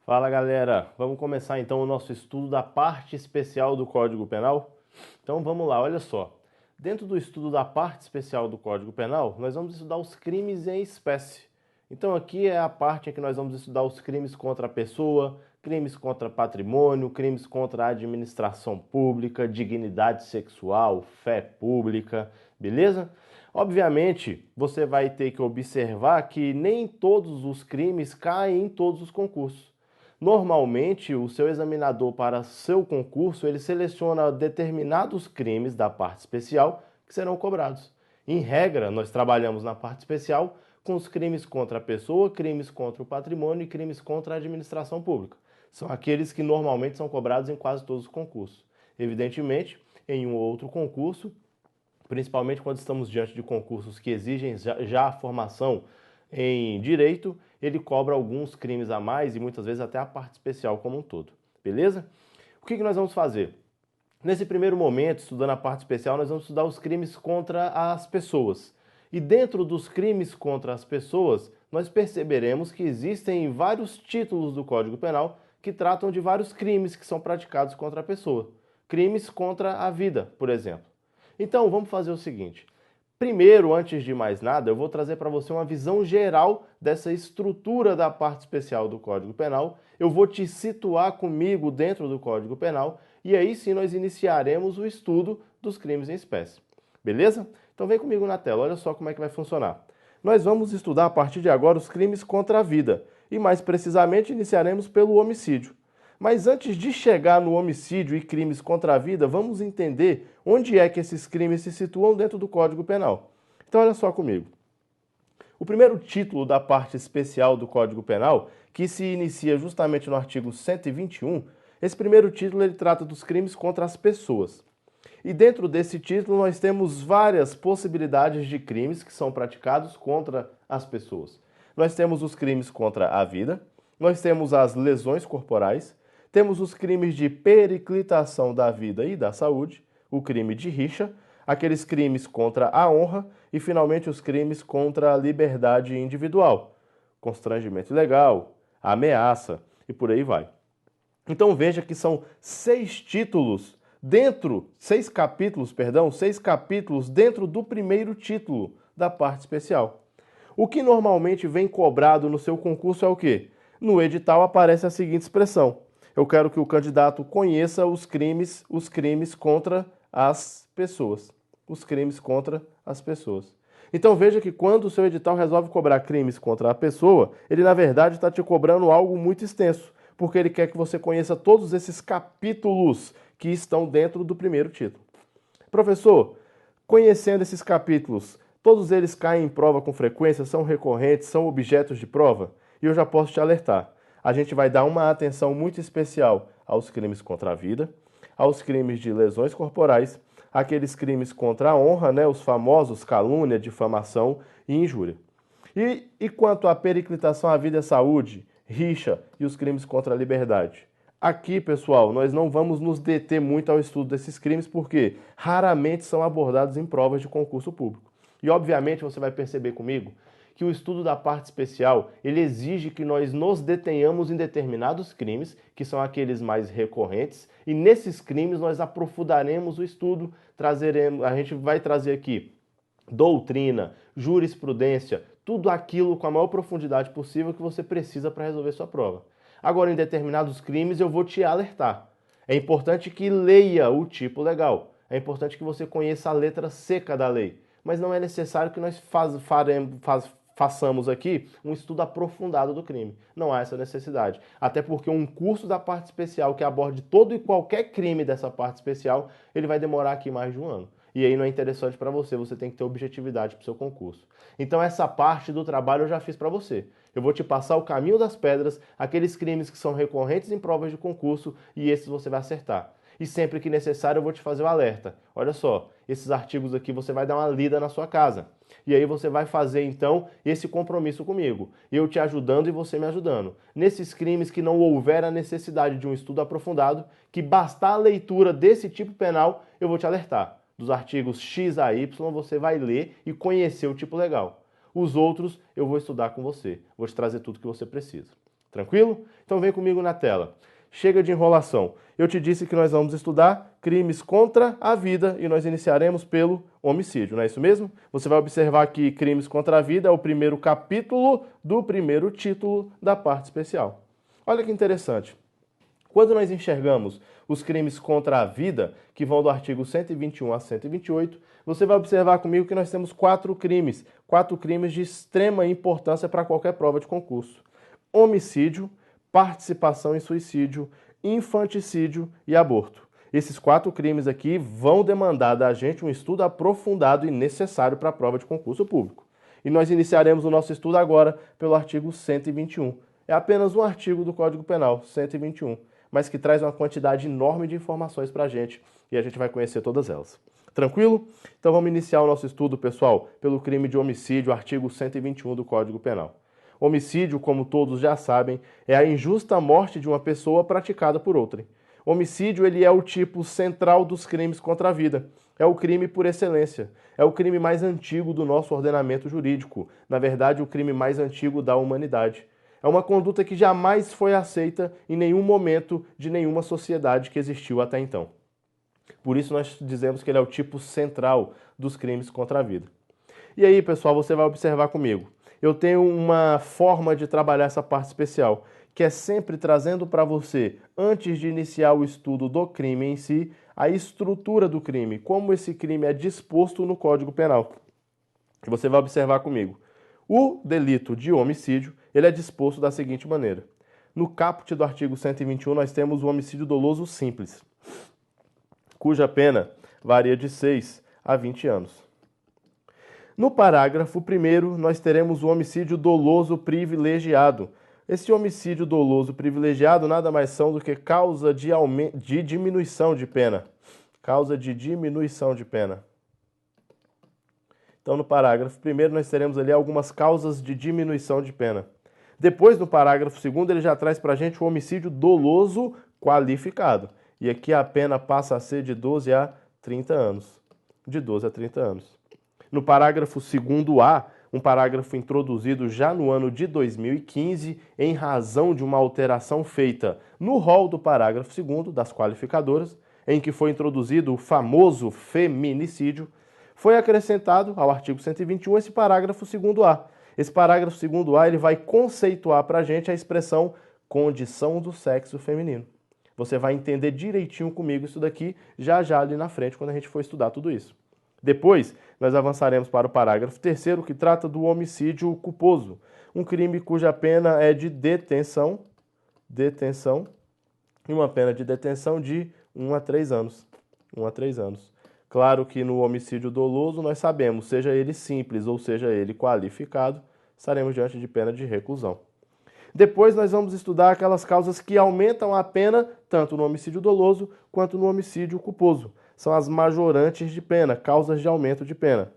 Fala galera, vamos começar então o nosso estudo da parte especial do Código Penal? Então vamos lá, olha só. Dentro do estudo da parte especial do Código Penal, nós vamos estudar os crimes em espécie. Então aqui é a parte em que nós vamos estudar os crimes contra a pessoa, crimes contra patrimônio, crimes contra a administração pública, dignidade sexual, fé pública, beleza? Obviamente, você vai ter que observar que nem todos os crimes caem em todos os concursos. Normalmente, o seu examinador para seu concurso, ele seleciona determinados crimes da parte especial que serão cobrados. Em regra, nós trabalhamos na parte especial com os crimes contra a pessoa, crimes contra o patrimônio e crimes contra a administração pública. São aqueles que normalmente são cobrados em quase todos os concursos. Evidentemente, em um ou outro concurso, principalmente quando estamos diante de concursos que exigem já a formação em direito, ele cobra alguns crimes a mais e muitas vezes até a parte especial como um todo, beleza? O que nós vamos fazer? Nesse primeiro momento, estudando a parte especial, nós vamos estudar os crimes contra as pessoas. E dentro dos crimes contra as pessoas, nós perceberemos que existem vários títulos do Código Penal que tratam de vários crimes que são praticados contra a pessoa. Crimes contra a vida, por exemplo. Então, vamos fazer o seguinte. Primeiro, antes de mais nada, eu vou trazer para você uma visão geral dessa estrutura da parte especial do Código Penal. Eu vou te situar comigo dentro do Código Penal e aí sim nós iniciaremos o estudo dos crimes em espécie. Beleza? Então vem comigo na tela, olha só como é que vai funcionar. Nós vamos estudar a partir de agora os crimes contra a vida e mais precisamente iniciaremos pelo homicídio. Mas antes de chegar no homicídio e crimes contra a vida, vamos entender onde é que esses crimes se situam dentro do Código Penal. Então olha só comigo. O primeiro título da parte especial do Código Penal, que se inicia justamente no artigo 121, esse primeiro título ele trata dos crimes contra as pessoas. E dentro desse título nós temos várias possibilidades de crimes que são praticados contra as pessoas. Nós temos os crimes contra a vida, nós temos as lesões corporais, temos os crimes de periclitação da vida e da saúde, o crime de rixa, aqueles crimes contra a honra e, finalmente, os crimes contra a liberdade individual, constrangimento ilegal, ameaça e por aí vai. Então veja que são seis capítulos dentro do primeiro título da parte especial. O que normalmente vem cobrado no seu concurso é o quê? No edital aparece a seguinte expressão: eu quero que o candidato conheça os crimes contra as pessoas. Os crimes contra as pessoas. Então veja que quando o seu edital resolve cobrar crimes contra a pessoa, ele na verdade está te cobrando algo muito extenso, porque ele quer que você conheça todos esses capítulos que estão dentro do primeiro título. Professor, conhecendo esses capítulos, todos eles caem em prova com frequência, são recorrentes, são objetos de prova? E eu já posso te alertar. A gente vai dar uma atenção muito especial aos crimes contra a vida, aos crimes de lesões corporais, aqueles crimes contra a honra, né, os famosos calúnia, difamação e injúria. E quanto à periclitação à vida e à saúde, rixa e os crimes contra a liberdade? Aqui, pessoal, nós não vamos nos deter muito ao estudo desses crimes porque raramente são abordados em provas de concurso público. E, obviamente, você vai perceber comigo que o estudo da parte especial, ele exige que nós nos detenhamos em determinados crimes, que são aqueles mais recorrentes, e nesses crimes nós aprofundaremos o estudo, a gente vai trazer aqui doutrina, jurisprudência, tudo aquilo com a maior profundidade possível que você precisa para resolver sua prova. Agora, em determinados crimes, eu vou te alertar. É importante que leia o tipo legal, é importante que você conheça a letra seca da lei, mas não é necessário que nós façamos aqui um estudo aprofundado do crime. Não há essa necessidade. Até porque um curso da parte especial que aborde todo e qualquer crime dessa parte especial, ele vai demorar aqui mais de um ano. E aí não é interessante para você, você tem que ter objetividade para o seu concurso. Então essa parte do trabalho eu já fiz para você. Eu vou te passar o caminho das pedras, aqueles crimes que são recorrentes em provas de concurso, e esses você vai acertar. E sempre que necessário eu vou te fazer o alerta. Olha só, esses artigos aqui você vai dar uma lida na sua casa. E aí você vai fazer então esse compromisso comigo. Eu te ajudando e você me ajudando. Nesses crimes que não houver a necessidade de um estudo aprofundado, que bastar a leitura desse tipo penal, eu vou te alertar. Dos artigos X a Y você vai ler e conhecer o tipo legal. Os outros eu vou estudar com você. Vou te trazer tudo que você precisa. Tranquilo? Então vem comigo na tela. Chega de enrolação. Eu te disse que nós vamos estudar crimes contra a vida e nós iniciaremos pelo homicídio, não é isso mesmo? Você vai observar que crimes contra a vida é o primeiro capítulo do primeiro título da parte especial. Olha que interessante. Quando nós enxergamos os crimes contra a vida, que vão do artigo 121 a 128, você vai observar comigo que nós temos quatro crimes de extrema importância para qualquer prova de concurso: homicídio, participação em suicídio, infanticídio e aborto. Esses quatro crimes aqui vão demandar da gente um estudo aprofundado e necessário para a prova de concurso público. E nós iniciaremos o nosso estudo agora pelo artigo 121. É apenas um artigo do Código Penal, 121, mas que traz uma quantidade enorme de informações para a gente e a gente vai conhecer todas elas. Tranquilo? Então vamos iniciar o nosso estudo, pessoal, pelo crime de homicídio, artigo 121 do Código Penal. Homicídio, como todos já sabem, é a injusta morte de uma pessoa praticada por outrem. Homicídio, ele é o tipo central dos crimes contra a vida. É o crime por excelência. É o crime mais antigo do nosso ordenamento jurídico. Na verdade, o crime mais antigo da humanidade. É uma conduta que jamais foi aceita em nenhum momento de nenhuma sociedade que existiu até então. Por isso nós dizemos que ele é o tipo central dos crimes contra a vida. E aí, pessoal, você vai observar comigo. Eu tenho uma forma de trabalhar essa parte especial, que é sempre trazendo para você, antes de iniciar o estudo do crime em si, a estrutura do crime, como esse crime é disposto no Código Penal. E você vai observar comigo. O delito de homicídio, ele é disposto da seguinte maneira. No caput do artigo 121, nós temos o homicídio doloso simples, cuja pena varia de 6 a 20 anos. No parágrafo 1º, nós teremos o homicídio doloso privilegiado. Esse homicídio doloso privilegiado nada mais são do que causa de diminuição de pena. Causa de diminuição de pena. Então, no parágrafo 1º, nós teremos ali algumas causas de diminuição de pena. Depois, no parágrafo 2º, ele já traz para a gente o homicídio doloso qualificado. E aqui a pena passa a ser de 12 a 30 anos. De 12 a 30 anos. No parágrafo 2º-A, um parágrafo introduzido já no ano de 2015, em razão de uma alteração feita no rol do parágrafo 2º das qualificadoras, em que foi introduzido o famoso feminicídio, foi acrescentado ao artigo 121 esse parágrafo 2º-A. Esse parágrafo 2º-A ele vai conceituar para a gente a expressão condição do sexo feminino. Você vai entender direitinho comigo isso daqui já ali na frente, quando a gente for estudar tudo isso. Depois, nós avançaremos para o parágrafo 3º, que trata do homicídio culposo, um crime cuja pena é de detenção, e uma pena de detenção de 1 a 3 anos. 1 a 3 anos. Claro que no homicídio doloso, nós sabemos, seja ele simples ou seja ele qualificado, estaremos diante de pena de reclusão. Depois nós vamos estudar aquelas causas que aumentam a pena, tanto no homicídio doloso quanto no homicídio culposo. São as majorantes de pena, causas de aumento de pena.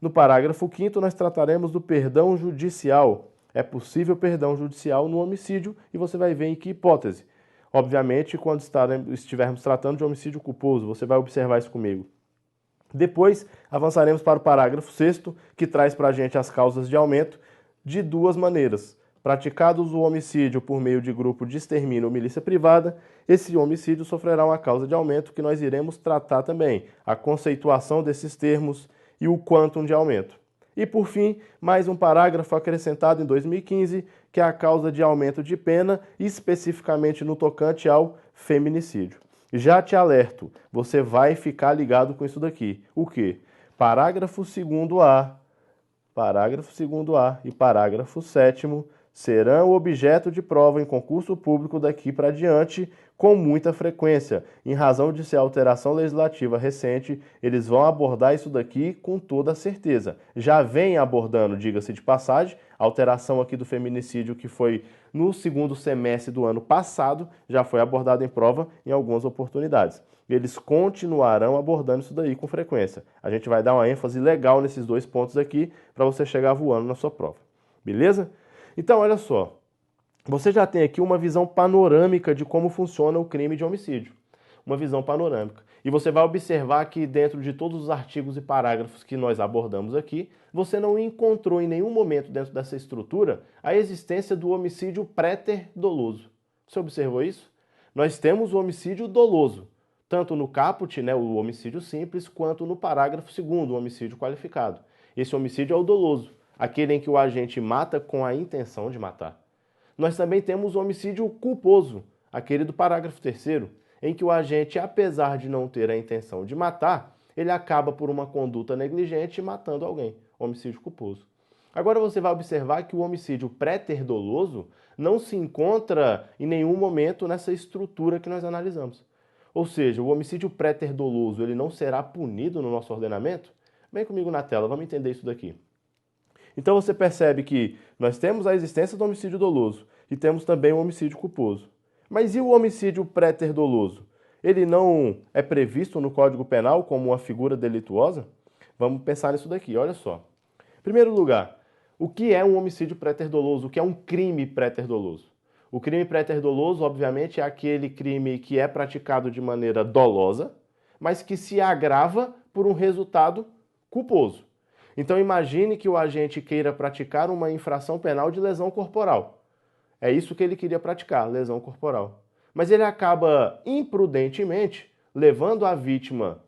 No parágrafo 5º, nós trataremos do perdão judicial. É possível perdão judicial no homicídio e você vai ver em que hipótese. Obviamente, quando estivermos tratando de homicídio culposo, você vai observar isso comigo. Depois, avançaremos para o parágrafo 6º, que traz para a gente as causas de aumento de duas maneiras. Praticados o homicídio por meio de grupo de extermínio ou milícia privada, esse homicídio sofrerá uma causa de aumento que nós iremos tratar também, a conceituação desses termos e o quantum de aumento. E por fim, mais um parágrafo acrescentado em 2015, que é a causa de aumento de pena, especificamente no tocante ao feminicídio. Já te alerto, você vai ficar ligado com isso daqui. O quê? Parágrafo 2º-A, parágrafo 2º-A e parágrafo 7º serão objeto de prova em concurso público daqui para diante com muita frequência. Em razão de ser alteração legislativa recente, eles vão abordar isso daqui com toda certeza. Já vem abordando, diga-se de passagem, a alteração aqui do feminicídio que foi no segundo semestre do ano passado, já foi abordado em prova em algumas oportunidades. Eles continuarão abordando isso daí com frequência. A gente vai dar uma ênfase legal nesses dois pontos aqui para você chegar voando na sua prova. Beleza? Então, olha só. Você já tem aqui uma visão panorâmica de como funciona o crime de homicídio. Uma visão panorâmica. E você vai observar que dentro de todos os artigos e parágrafos que nós abordamos aqui, você não encontrou em nenhum momento dentro dessa estrutura a existência do homicídio préter-doloso. Você observou isso? Nós temos o homicídio doloso, tanto no caput, né, o homicídio simples, quanto no parágrafo 2º, o homicídio qualificado. Esse homicídio é o doloso, aquele em que o agente mata com a intenção de matar. Nós também temos o homicídio culposo, aquele do parágrafo 3º, em que o agente, apesar de não ter a intenção de matar, ele acaba por uma conduta negligente matando alguém, homicídio culposo. Agora você vai observar que o homicídio préter-doloso não se encontra em nenhum momento nessa estrutura que nós analisamos. Ou seja, o homicídio préter-doloso ele não será punido no nosso ordenamento? Vem comigo na tela, vamos entender isso daqui. Então você percebe que nós temos a existência do homicídio doloso e temos também o homicídio culposo. Mas e o homicídio préter-doloso? Ele não é previsto no Código Penal como uma figura delituosa? Vamos pensar nisso daqui, olha só. Em primeiro lugar, o que é um homicídio préter-doloso? O que é um crime préter-doloso? O crime préter-doloso, obviamente, é aquele crime que é praticado de maneira dolosa, mas que se agrava por um resultado culposo. Então imagine que o agente queira praticar uma infração penal de lesão corporal. É isso que ele queria praticar, lesão corporal. Mas ele acaba imprudentemente levando a vítima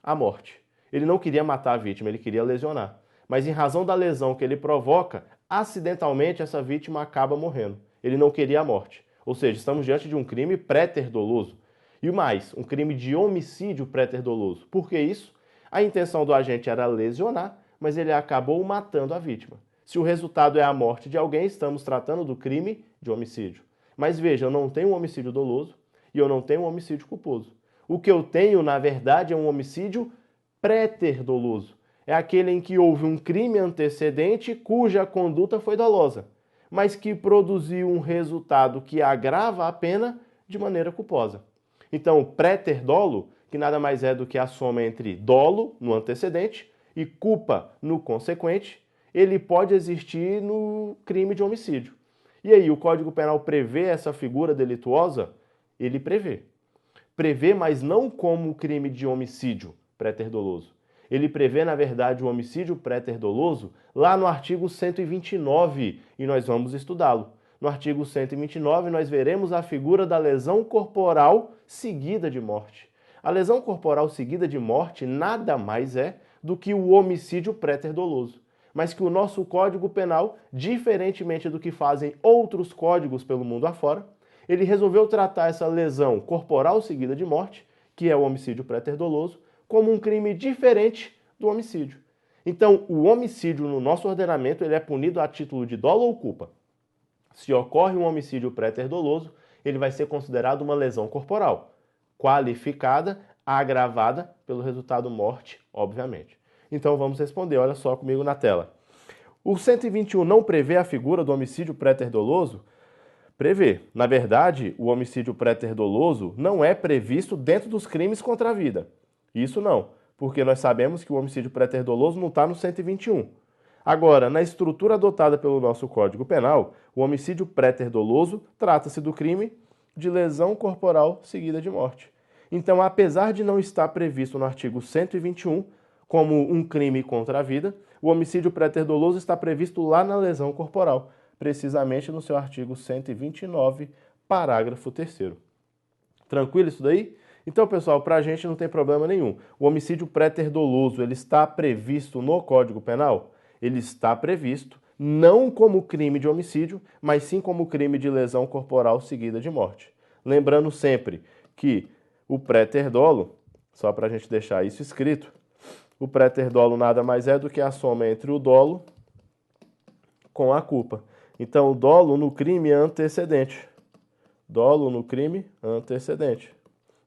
à morte. Ele não queria matar a vítima, ele queria lesionar. Mas em razão da lesão que ele provoca, acidentalmente essa vítima acaba morrendo. Ele não queria a morte. Ou seja, estamos diante de um crime préter-doloso. E mais, um crime de homicídio préter-doloso. Por que isso? A intenção do agente era lesionar, mas ele acabou matando a vítima. Se o resultado é a morte de alguém, estamos tratando do crime de homicídio. Mas veja, eu não tenho um homicídio doloso e eu não tenho um homicídio culposo. O que eu tenho, na verdade, é um homicídio préter-doloso. É aquele em que houve um crime antecedente cuja conduta foi dolosa, mas que produziu um resultado que agrava a pena de maneira culposa. Então, préter-dolo, que nada mais é do que a soma entre dolo, no antecedente, e culpa, no consequente, ele pode existir no crime de homicídio. E aí, o Código Penal prevê essa figura delituosa? Ele prevê. Prevê, mas não como crime de homicídio préter-doloso. Ele prevê, na verdade, o homicídio préter-doloso lá no artigo 129, e nós vamos estudá-lo. No artigo 129, nós veremos a figura da lesão corporal seguida de morte. A lesão corporal seguida de morte nada mais é do que o homicídio préter-doloso. Mas que o nosso Código Penal, diferentemente do que fazem outros códigos pelo mundo afora, ele resolveu tratar essa lesão corporal seguida de morte, que é o homicídio préter-doloso, como um crime diferente do homicídio. Então, o homicídio no nosso ordenamento ele é punido a título de dolo ou culpa. Se ocorre um homicídio préter-doloso, ele vai ser considerado uma lesão corporal, qualificada, agravada pelo resultado morte, obviamente. Então vamos responder, olha só comigo na tela. O 121 não prevê a figura do homicídio préter-doloso? Prevê. Na verdade, o homicídio préter-doloso não é previsto dentro dos crimes contra a vida. Isso não, porque nós sabemos que o homicídio préter-doloso não está no 121. Agora, na estrutura adotada pelo nosso Código Penal, o homicídio préter-doloso trata-se do crime de lesão corporal seguida de morte. Então, apesar de não estar previsto no artigo 121 como um crime contra a vida, o homicídio préter-doloso está previsto lá na lesão corporal, precisamente no seu artigo 129, parágrafo 3º. Tranquilo isso daí? Então, pessoal, para a gente não tem problema nenhum. O homicídio préter-doloso, ele está previsto no Código Penal? Ele está previsto, não como crime de homicídio, mas sim como crime de lesão corporal seguida de morte. Lembrando sempre que o préter-dolo, só para a gente deixar isso escrito, o préter-dolo nada mais é do que a soma entre o dolo com a culpa. Então, o dolo no crime antecedente. Dolo no crime antecedente.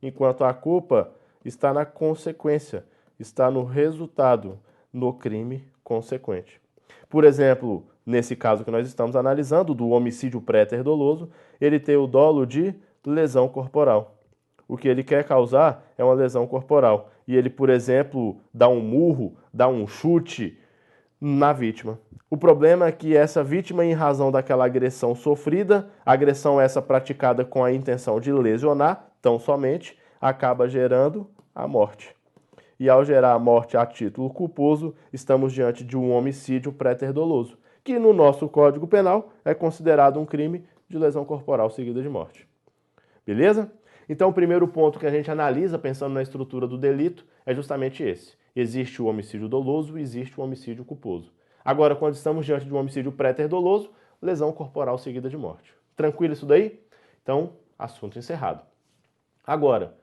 Enquanto a culpa está na consequência, está no resultado, no crime consequente. Por exemplo, nesse caso que nós estamos analisando, do homicídio préter-doloso, ele tem o dolo de lesão corporal. O que ele quer causar é uma lesão corporal. E ele, por exemplo, dá um murro, dá um chute na vítima. O problema é que essa vítima, em razão daquela agressão sofrida, agressão essa praticada com a intenção de lesionar, tão somente, acaba gerando a morte. E ao gerar a morte a título culposo, estamos diante de um homicídio préter-doloso, que no nosso Código Penal é considerado um crime de lesão corporal seguida de morte. Beleza? Então o primeiro ponto que a gente analisa, pensando na estrutura do delito, é justamente esse. Existe o homicídio doloso e existe o homicídio culposo. Agora, quando estamos diante de um homicídio préter-doloso, lesão corporal seguida de morte. Tranquilo isso daí? Então, assunto encerrado. Agora,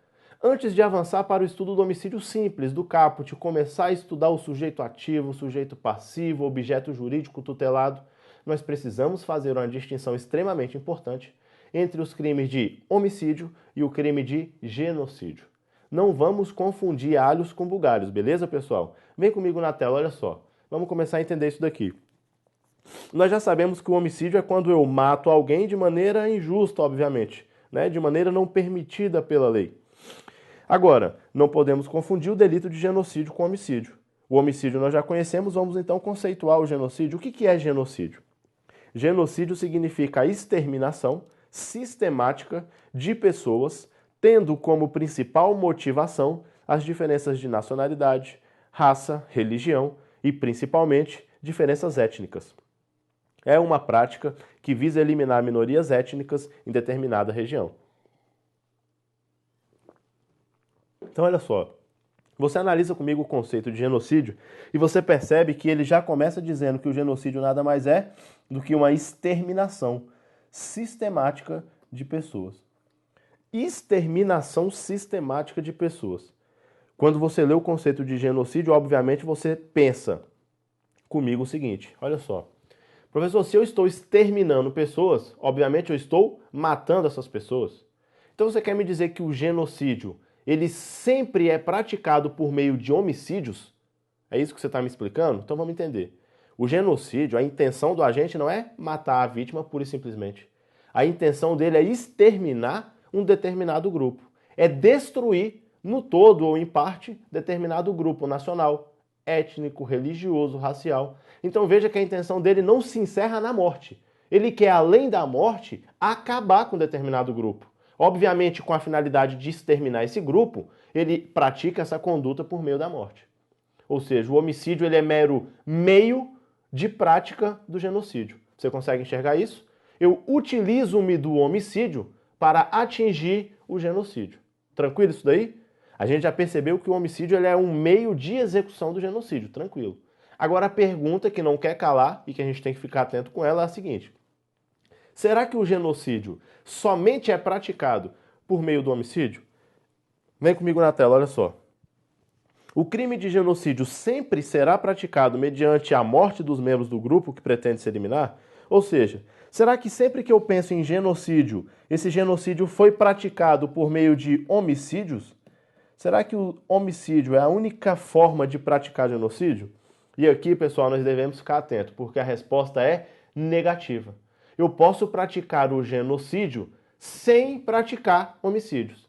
antes de avançar para o estudo do homicídio simples, do caput, começar a estudar o sujeito ativo, o sujeito passivo, o objeto jurídico tutelado, nós precisamos fazer uma distinção extremamente importante entre os crimes de homicídio e o crime de genocídio. Não vamos confundir alhos com bugalhos, beleza, pessoal? Vem comigo na tela, olha só. Vamos começar a entender isso daqui. Nós já sabemos que o homicídio é quando eu mato alguém de maneira injusta, obviamente, né? De maneira não permitida pela lei. Agora, não podemos confundir o delito de genocídio com homicídio. O homicídio nós já conhecemos, vamos então conceituar o genocídio. O que é genocídio? Genocídio significa a exterminação sistemática de pessoas, tendo como principal motivação as diferenças de nacionalidade, raça, religião e, principalmente, diferenças étnicas. É uma prática que visa eliminar minorias étnicas em determinada região. Então, olha só, você analisa comigo o conceito de genocídio e você percebe que ele já começa dizendo que o genocídio nada mais é do que uma exterminação sistemática de pessoas. Exterminação sistemática de pessoas. Quando você lê o conceito de genocídio, obviamente você pensa comigo o seguinte, olha só. Professor, se eu estou exterminando pessoas, obviamente eu estou matando essas pessoas. Então você quer me dizer que o genocídio, ele sempre é praticado por meio de homicídios? É isso que você está me explicando? Então vamos entender. O genocídio, a intenção do agente não é matar a vítima pura e simplesmente. A intenção dele é exterminar um determinado grupo. É destruir, no todo ou em parte, determinado grupo nacional, étnico, religioso, racial. Então veja que a intenção dele não se encerra na morte. Ele quer, além da morte, acabar com determinado grupo. Obviamente, com a finalidade de exterminar esse grupo, ele pratica essa conduta por meio da morte. Ou seja, o homicídio ele é mero meio de prática do genocídio. Você consegue enxergar isso? Eu utilizo-me do homicídio para atingir o genocídio. Tranquilo isso daí? A gente já percebeu que o homicídio ele é um meio de execução do genocídio, tranquilo. Agora a pergunta que não quer calar e que a gente tem que ficar atento com ela é a seguinte. Será que o genocídio somente é praticado por meio do homicídio? Vem comigo na tela, olha só. O crime de genocídio sempre será praticado mediante a morte dos membros do grupo que pretende se eliminar? Ou seja, será que sempre que eu penso em genocídio, esse genocídio foi praticado por meio de homicídios? Será que o homicídio é a única forma de praticar genocídio? E aqui, pessoal, nós devemos ficar atentos, porque a resposta é negativa. Eu posso praticar o genocídio sem praticar homicídios.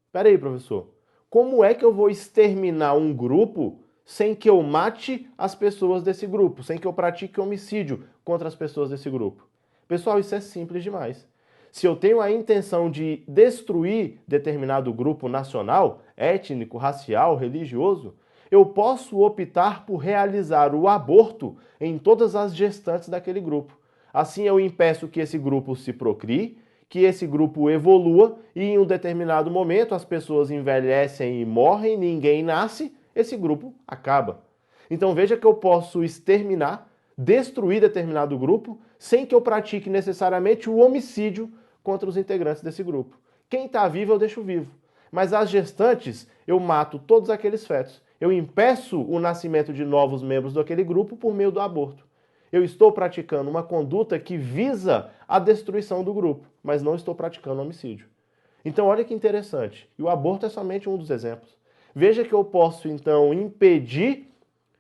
Espera aí, professor. Como é que eu vou exterminar um grupo sem que eu mate as pessoas desse grupo, sem que eu pratique homicídio contra as pessoas desse grupo? Pessoal, isso é simples demais. Se eu tenho a intenção de destruir determinado grupo nacional, étnico, racial, religioso, eu posso optar por realizar o aborto em todas as gestantes daquele grupo. Assim eu impeço que esse grupo se procrie, que esse grupo evolua e em um determinado momento as pessoas envelhecem e morrem, ninguém nasce, esse grupo acaba. Então veja que eu posso exterminar, destruir determinado grupo sem que eu pratique necessariamente o homicídio contra os integrantes desse grupo. Quem está vivo eu deixo vivo, mas as gestantes eu mato todos aqueles fetos. Eu impeço o nascimento de novos membros daquele grupo por meio do aborto. Eu estou praticando uma conduta que visa a destruição do grupo, mas não estou praticando homicídio. Então olha que interessante, e o aborto é somente um dos exemplos. Veja que eu posso então impedir,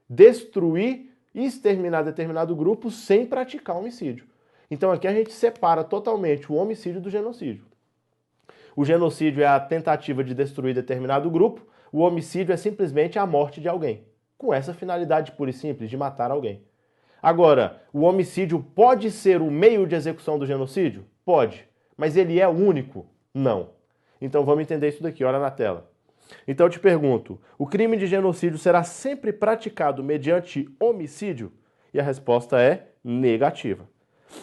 destruir e exterminar determinado grupo sem praticar homicídio. Então aqui a gente separa totalmente o homicídio do genocídio. O genocídio é a tentativa de destruir determinado grupo, o homicídio é simplesmente a morte de alguém, com essa finalidade pura e simples de matar alguém. Agora, o homicídio pode ser o meio de execução do genocídio? Pode. Mas ele é o único? Não. Então vamos entender isso daqui, olha na tela. Então eu te pergunto, o crime de genocídio será sempre praticado mediante homicídio? E a resposta é negativa.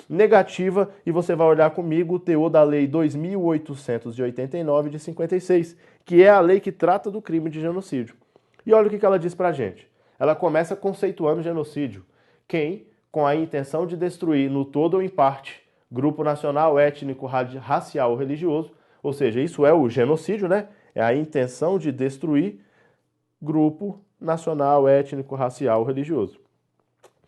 Negativa, e você vai olhar comigo o teor da Lei 2.889 de 56, que é a lei que trata do crime de genocídio. E olha o que ela diz pra gente. Ela começa conceituando genocídio. Quem, com a intenção de destruir no todo ou em parte, grupo nacional, étnico, racial ou religioso, ou seja, isso é o genocídio, né? É a intenção de destruir grupo nacional, étnico, racial ou religioso.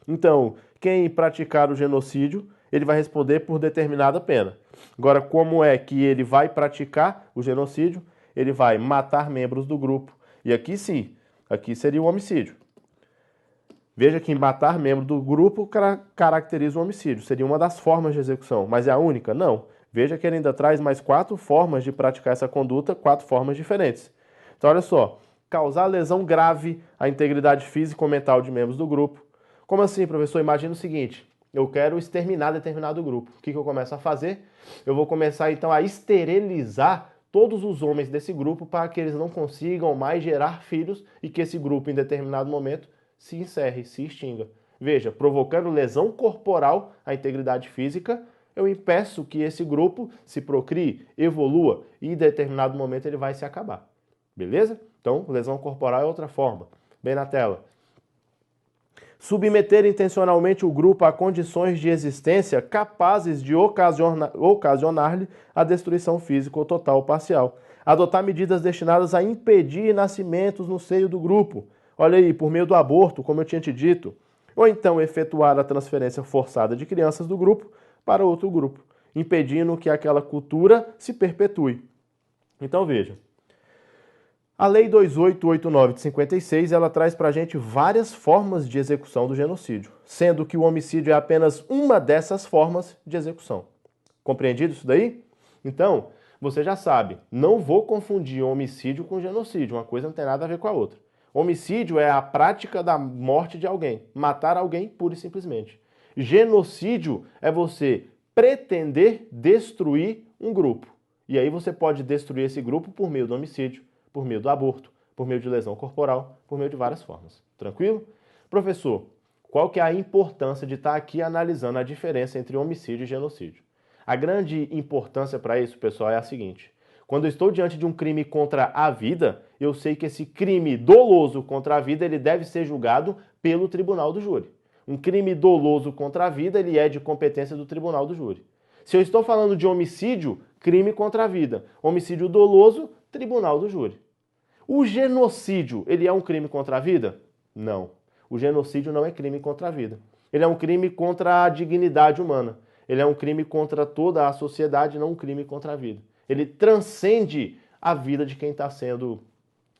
Então, quem praticar o genocídio, ele vai responder por determinada pena. Agora, como é que ele vai praticar o genocídio? Ele vai matar membros do grupo. E aqui sim, aqui seria o homicídio. Veja que matar membro do grupo caracteriza o homicídio. Seria uma das formas de execução, mas é a única? Não. Veja que ele ainda traz mais 4 formas de praticar essa conduta, 4 formas diferentes. Então, olha só. Causar lesão grave à integridade física ou mental de membros do grupo. Como assim, professor? Imagina o seguinte. Eu quero exterminar determinado grupo. O que eu começo a fazer? Eu vou começar, então, a esterilizar todos os homens desse grupo para que eles não consigam mais gerar filhos e que esse grupo, em determinado momento, se encerre, se extinga. Veja, provocando lesão corporal à integridade física, eu impeço que esse grupo se procrie, evolua e em determinado momento ele vai se acabar. Beleza? Então, lesão corporal é outra forma. Bem na tela. Submeter intencionalmente o grupo a condições de existência capazes de ocasionar-lhe a destruição física ou total ou parcial. Adotar medidas destinadas a impedir nascimentos no seio do grupo. Olha aí, por meio do aborto, como eu tinha te dito. Ou então efetuar a transferência forçada de crianças do grupo para outro grupo, impedindo que aquela cultura se perpetue. Então veja, a Lei 2889 de 56, ela traz para a gente várias formas de execução do genocídio, sendo que o homicídio é apenas uma dessas formas de execução. Compreendido isso daí? Então, você já sabe, não vou confundir homicídio com genocídio, uma coisa não tem nada a ver com a outra. Homicídio é a prática da morte de alguém, matar alguém pura e simplesmente. Genocídio é você pretender destruir um grupo. E aí você pode destruir esse grupo por meio do homicídio, por meio do aborto, por meio de lesão corporal, por meio de várias formas. Tranquilo? Professor, qual que é a importância de estar aqui analisando a diferença entre homicídio e genocídio? A grande importância para isso, pessoal, é a seguinte. Quando eu estou diante de um crime contra a vida, eu sei que esse crime doloso contra a vida ele deve ser julgado pelo tribunal do júri. Um crime doloso contra a vida ele é de competência do tribunal do júri. Se eu estou falando de homicídio, crime contra a vida. Homicídio doloso, tribunal do júri. O genocídio, ele é um crime contra a vida? Não. O genocídio não é crime contra a vida. Ele é um crime contra a dignidade humana. Ele é um crime contra toda a sociedade, não um crime contra a vida. Ele transcende a vida de quem está sendo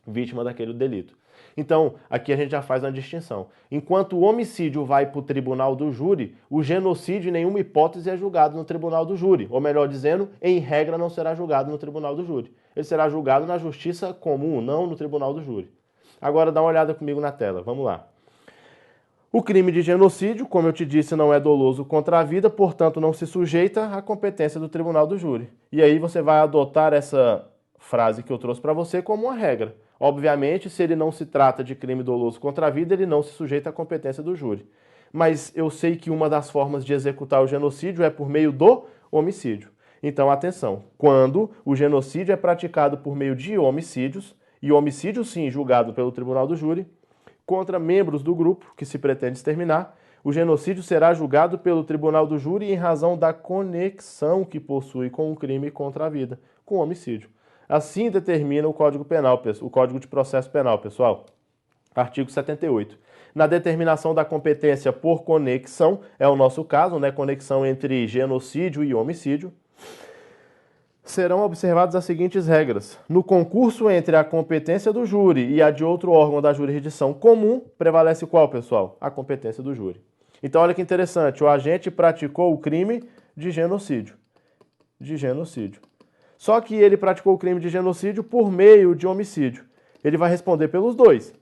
vítima daquele delito. Então, aqui a gente já faz uma distinção. Enquanto o homicídio vai para o tribunal do júri, o genocídio, em nenhuma hipótese, é julgado no tribunal do júri. Ou melhor dizendo, em regra, não será julgado no tribunal do júri. Ele será julgado na justiça comum, não no tribunal do júri. Agora, dá uma olhada comigo na tela. Vamos lá. O crime de genocídio, como eu te disse, não é doloso contra a vida, portanto, não se sujeita à competência do tribunal do júri. E aí você vai adotar essa frase que eu trouxe para você como uma regra. Obviamente, se ele não se trata de crime doloso contra a vida, ele não se sujeita à competência do júri. Mas eu sei que uma das formas de executar o genocídio é por meio do homicídio. Então, atenção, quando o genocídio é praticado por meio de homicídios, e homicídio sim julgado pelo tribunal do júri, contra membros do grupo que se pretende exterminar, o genocídio será julgado pelo tribunal do júri em razão da conexão que possui com o crime contra a vida, com o homicídio. Assim determina o Código Penal, o Código de Processo Penal, pessoal. Artigo 78. Na determinação da competência por conexão, é o nosso caso, né? Conexão entre genocídio e homicídio, serão observadas as seguintes regras. No concurso entre a competência do júri e a de outro órgão da jurisdição comum, prevalece qual, pessoal? A competência do júri. Então, olha que interessante, o agente praticou o crime de genocídio. Só que ele praticou o crime de genocídio por meio de homicídio. Ele vai responder pelos dois.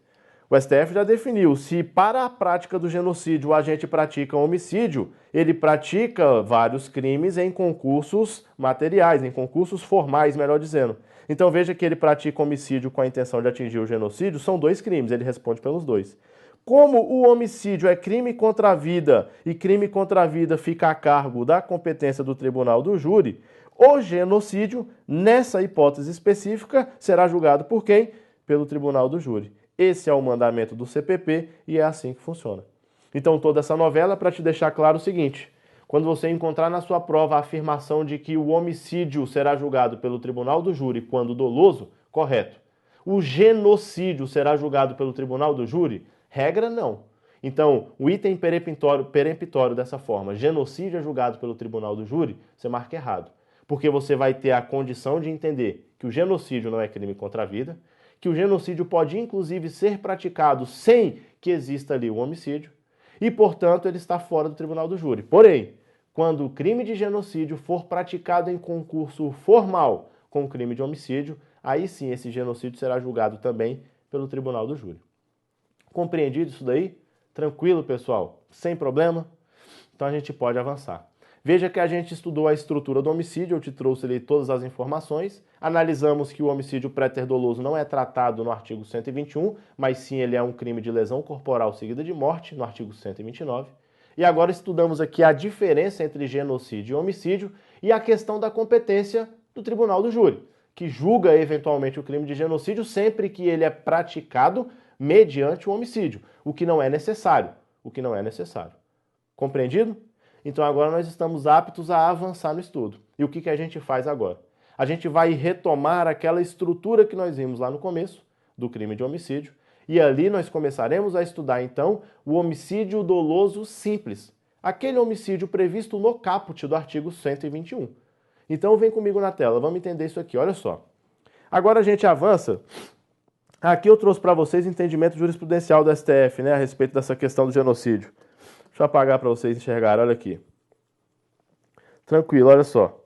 O STF já definiu, se para a prática do genocídio o agente pratica homicídio, ele pratica vários crimes em concursos materiais, em concursos formais, melhor dizendo. Então veja que ele pratica homicídio com a intenção de atingir o genocídio, são dois crimes, ele responde pelos dois. Como o homicídio é crime contra a vida e crime contra a vida fica a cargo da competência do tribunal do júri, o genocídio, nessa hipótese específica, será julgado por quem? Pelo tribunal do júri. Esse é o mandamento do CPP e é assim que funciona. Então toda essa novela é para te deixar claro o seguinte: quando você encontrar na sua prova a afirmação de que o homicídio será julgado pelo tribunal do júri quando doloso, correto. O genocídio será julgado pelo tribunal do júri? Regra não. Então, o item peremptório dessa forma, genocídio é julgado pelo tribunal do júri, você marca errado. Porque você vai ter a condição de entender que o genocídio não é crime contra a vida, que o genocídio pode inclusive ser praticado sem que exista ali o homicídio, e, portanto, ele está fora do tribunal do júri. Porém, quando o crime de genocídio for praticado em concurso formal com o crime de homicídio, aí sim esse genocídio será julgado também pelo tribunal do júri. Compreendido isso daí? Tranquilo, pessoal? Sem problema? Então a gente pode avançar. Veja que a gente estudou a estrutura do homicídio, eu te trouxe ali todas as informações, analisamos que o homicídio pré-doloso não é tratado no artigo 121, mas sim ele é um crime de lesão corporal seguida de morte, no artigo 129. E agora estudamos aqui a diferença entre genocídio e homicídio e a questão da competência do tribunal do júri, que julga eventualmente o crime de genocídio sempre que ele é praticado mediante o homicídio, o que não é necessário. Compreendido? Então agora nós estamos aptos a avançar no estudo. E o que a gente faz agora? A gente vai retomar aquela estrutura que nós vimos lá no começo, do crime de homicídio, e ali nós começaremos a estudar então o homicídio doloso simples, aquele homicídio previsto no caput do artigo 121. Então vem comigo na tela, vamos entender isso aqui, olha só. Agora a gente avança. Aqui eu trouxe para vocês entendimento jurisprudencial do STF, né, a respeito dessa questão do genocídio. Deixa eu apagar para vocês enxergarem, olha aqui. Tranquilo, olha só.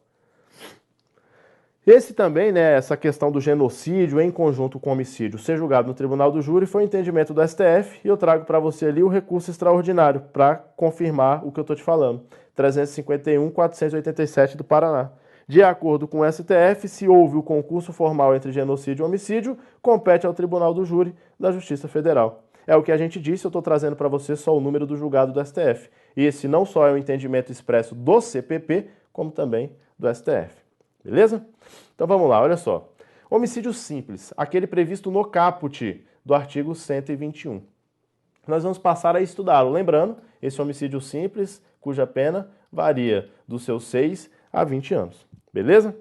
Esse também, né, essa questão do genocídio em conjunto com homicídio ser julgado no tribunal do júri foi um entendimento do STF e eu trago para você ali o recurso extraordinário para confirmar o que eu estou te falando. 351.487 do Paraná. De acordo com o STF, se houve o concurso formal entre genocídio e homicídio, compete ao tribunal do júri da Justiça Federal. É o que a gente disse, eu estou trazendo para você só o número do julgado do STF. E esse não só é o entendimento expresso do CPP, como também do STF. Beleza? Então vamos lá, olha só. Homicídio simples, aquele previsto no caput do artigo 121. Nós vamos passar a estudá-lo. Lembrando, esse homicídio simples, cuja pena varia dos seus 6 a 20 anos. Beleza?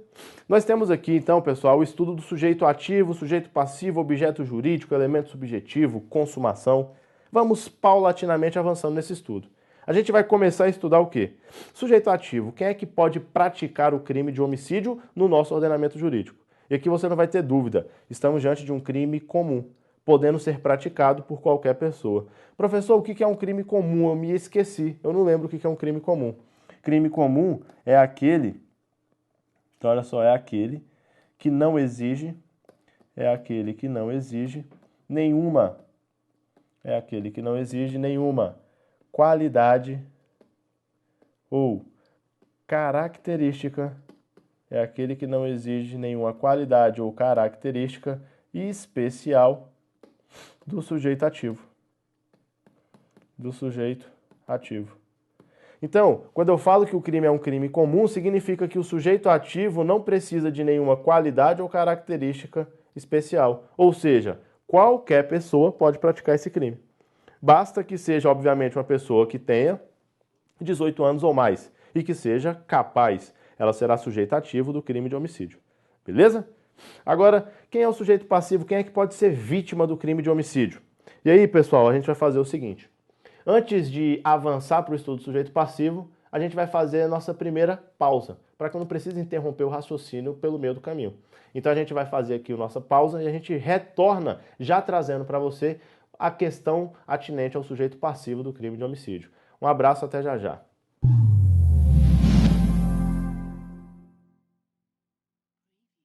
Nós temos aqui, então, pessoal, o estudo do sujeito ativo, sujeito passivo, objeto jurídico, elemento subjetivo, consumação. Vamos paulatinamente avançando nesse estudo. A gente vai começar a estudar o quê? Sujeito ativo. Quem é que pode praticar o crime de homicídio no nosso ordenamento jurídico? E aqui você não vai ter dúvida. Estamos diante de um crime comum, podendo ser praticado por qualquer pessoa. Professor, o que é um crime comum? Eu me esqueci. Eu não lembro o que é um crime comum. Crime comum é aquele... Então, olha só, é aquele que não exige nenhuma qualidade ou característica, especial do sujeito ativo. Então, quando eu falo que o crime é um crime comum, significa que o sujeito ativo não precisa de nenhuma qualidade ou característica especial. Ou seja, qualquer pessoa pode praticar esse crime. Basta que seja, obviamente, uma pessoa que tenha 18 anos ou mais e que seja capaz. Ela será sujeito ativo do crime de homicídio. Beleza? Agora, quem é o sujeito passivo? Quem é que pode ser vítima do crime de homicídio? E aí, pessoal, a gente vai fazer o seguinte. Antes de avançar para o estudo do sujeito passivo, a gente vai fazer a nossa primeira pausa, para que eu não precise interromper o raciocínio pelo meio do caminho. Então a gente vai fazer aqui a nossa pausa e a gente retorna já trazendo para você a questão atinente ao sujeito passivo do crime de homicídio. Um abraço, até já já.